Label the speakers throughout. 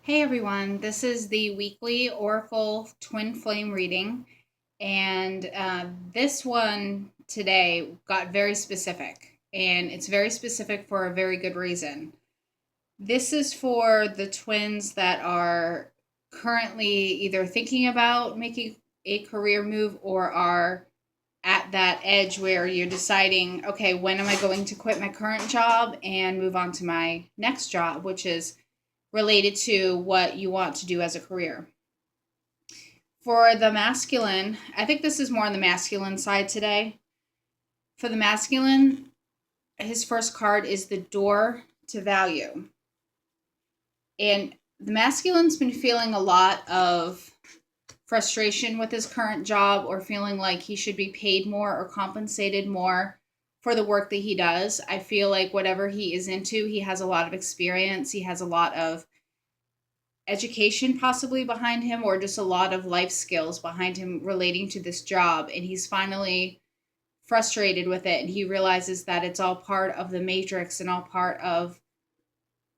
Speaker 1: Hey everyone, this is the weekly Oracle Twin Flame reading, and this one today got very specific, and it's very specific for a very good reason. This is for the twins that are currently either thinking about making a career move or are at that edge where you're deciding, okay, when am I going to quit my current job and move on to my next job, which is related to what you want to do as a career. For the masculine, I think this is more on the masculine side today. For the masculine, his first card is the door to value. And the masculine's been feeling a lot of frustration with his current job or feeling like he should be paid more or compensated more for the work that he does. I feel like whatever he is into, he has a lot of experience, he has a lot of education possibly behind him or just a lot of life skills behind him relating to this job, and he's finally frustrated with it and he realizes that it's all part of the matrix and all part of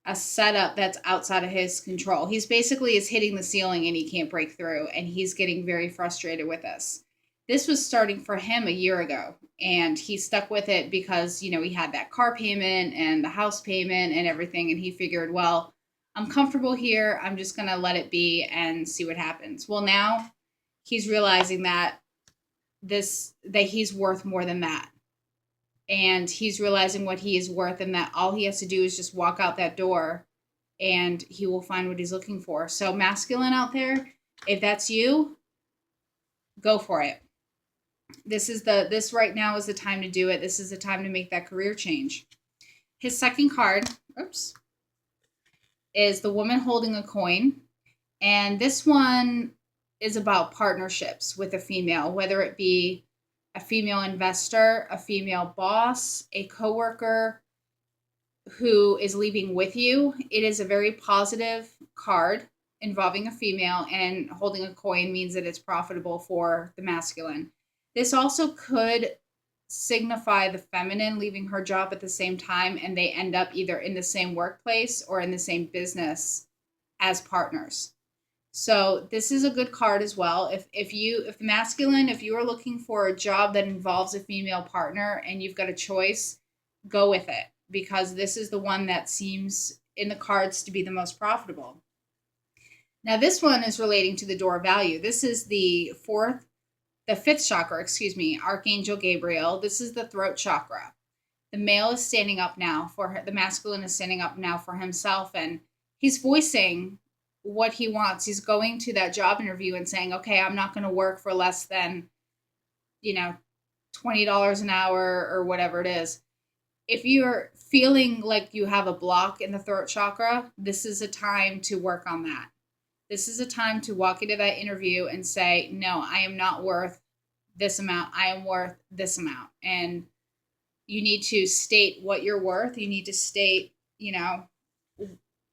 Speaker 1: a setup that's outside of his control. He's basically is hitting the ceiling and he can't break through, and he's getting very frustrated with this. This was starting for him a year ago, and he stuck with it because, he had that car payment and the house payment and everything, and he figured, well, I'm comfortable here. I'm just going to let it be and see what happens. Well, now he's realizing that he's worth more than that. And he's realizing what he is worth, and that all he has to do is just walk out that door and he will find what he's looking for. So, masculine out there, if that's you, go for it. This right now is the time to do it. This is the time to make that career change. His second card, oops, is the woman holding a coin. And this one is about partnerships with a female, whether it be a female investor, a female boss, a coworker who is leaving with you. It is a very positive card involving a female, and holding a coin means that it's profitable for the masculine. This also could signify the feminine leaving her job at the same time, and they end up either in the same workplace or in the same business as partners. So this is a good card as well. If the masculine, if you are looking for a job that involves a female partner and you've got a choice, go with it, because this is the one that seems in the cards to be the most profitable. Now this one is relating to the door of value. This is the fifth chakra, excuse me, Archangel Gabriel. This is the throat chakra. The male is standing up now the masculine is standing up now for himself, and he's voicing what he wants. He's going to that job interview and saying, okay, I'm not going to work for less than, you know, $20 an hour or whatever it is. If you're feeling like you have a block in the throat chakra, this is a time to work on that. This is a time to walk into that interview and say, no, I am not worth this amount. I am worth this amount. And you need to state what you're worth. You need to state,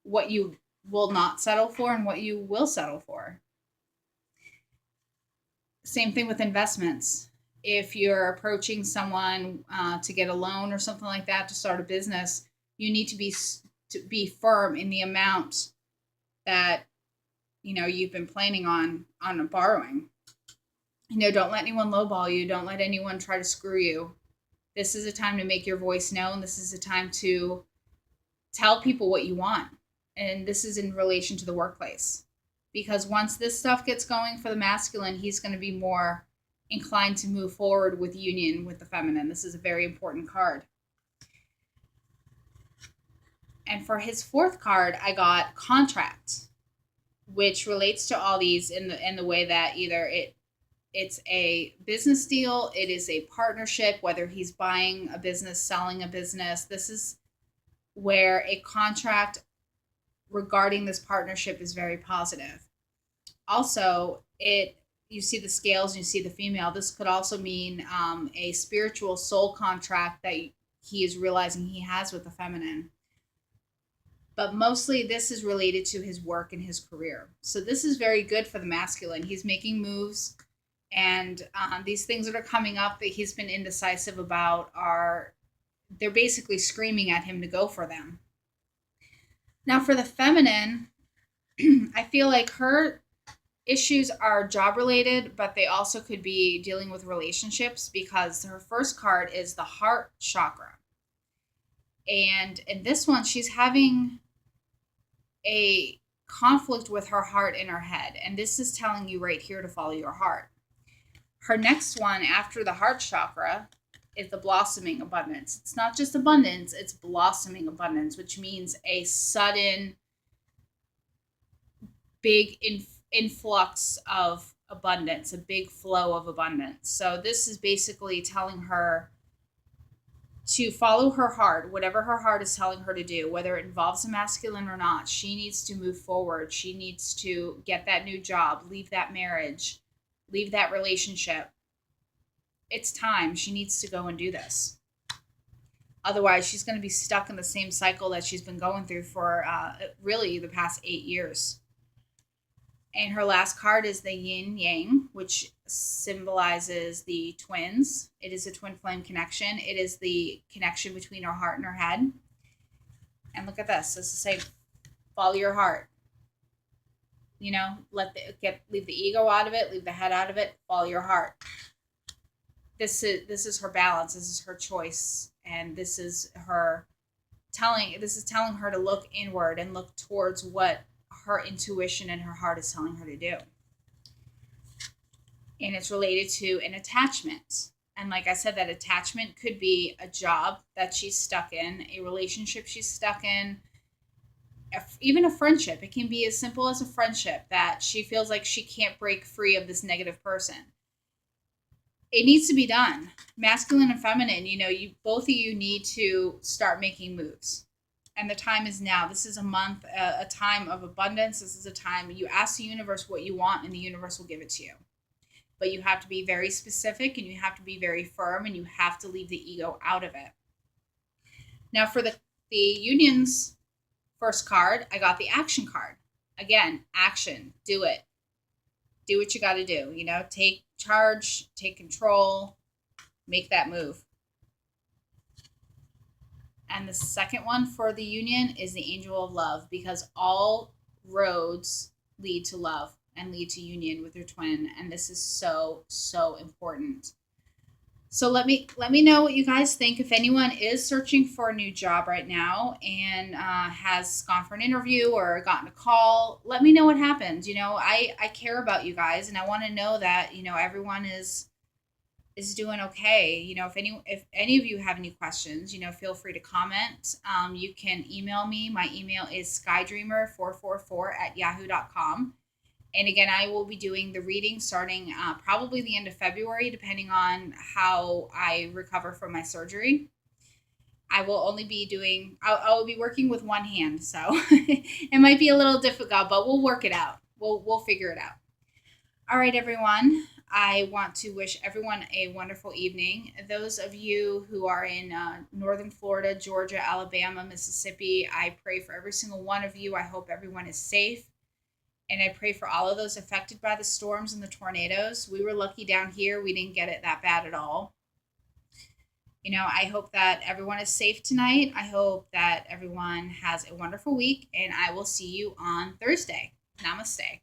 Speaker 1: what you will not settle for and what you will settle for. Same thing with investments. If you're approaching someone to get a loan or something like that to start a business, you need to be firm in the amount that you've been planning on borrowing. Don't let anyone lowball you. Don't let anyone try to screw you. This is a time to make your voice known. This is a time to tell people what you want. And this is in relation to the workplace. Because once this stuff gets going for the masculine, he's going to be more inclined to move forward with union with the feminine. This is a very important card. And for his fourth card, I got contract, which relates to all these in the way that either it's a business deal, it is a partnership, whether he's buying a business, selling a business. This is where a contract regarding this partnership is very positive. Also, you see the scales and you see the female. This could also mean a spiritual soul contract that he is realizing he has with the feminine. But mostly this is related to his work and his career. So this is very good for the masculine. He's making moves, and these things that are coming up that he's been indecisive about they're basically screaming at him to go for them. Now for the feminine, I feel like her issues are job related, but they also could be dealing with relationships because her first card is the heart chakra. And in this one, she's having a conflict with her heart and her head. And this is telling you right here to follow your heart. Her next one after the heart chakra is the blossoming abundance. It's not just abundance, it's blossoming abundance, which means a sudden big influx of abundance, a big flow of abundance. So this is basically telling her to follow her heart, whatever her heart is telling her to do, whether it involves a masculine or not. She needs to move forward. She needs to get that new job, leave that marriage, leave that relationship. It's time. She needs to go and do this. Otherwise, she's going to be stuck in the same cycle that she's been going through for really the past 8 years. And her last card is the yin yang, which symbolizes the twins. It is a twin flame connection. It is the connection between her heart and her head. And look at this. This is saying, follow your heart. You know, leave the ego out of it, leave the head out of it, follow your heart. This is her balance. This is her choice, and this is telling her to look inward and look towards what her intuition and her heart is telling her to do. And it's related to an attachment. And like I said, that attachment could be a job that she's stuck in, a relationship she's stuck in, even a friendship. It can be as simple as a friendship that she feels like she can't break free of this negative person. It needs to be done. Masculine and feminine, you both of you need to start making moves. And the time is now. This is a month, a time of abundance. This is a time you ask the universe what you want, and the universe will give it to you. But you have to be very specific, and you have to be very firm, and you have to leave the ego out of it. Now, for the union's first card, I got the action card. Again, action. Do it. Do what you got to do. Take charge, take control, make that move. And the second one for the union is the angel of love, because all roads lead to love and lead to union with your twin. And this is so, so important. So let me know what you guys think. If anyone is searching for a new job right now and has gone for an interview or gotten a call, let me know what happened. I care about you guys, and I want to know that everyone is doing okay. If any of you have any questions, feel free to comment. You can email me. My email is skydreamer444@yahoo.com. And again, I will be doing the reading starting probably the end of February, depending on how I recover from my surgery. I will be working with one hand, so it might be a little difficult, but we'll work it out. We'll figure it out. All right, everyone. I want to wish everyone a wonderful evening. Those of you who are in northern Florida, Georgia, Alabama, Mississippi, I pray for every single one of you. I hope everyone is safe. And I pray for all of those affected by the storms and the tornadoes. We were lucky down here. We didn't get it that bad at all. I hope that everyone is safe tonight. I hope that everyone has a wonderful week, and I will see you on Thursday. Namaste.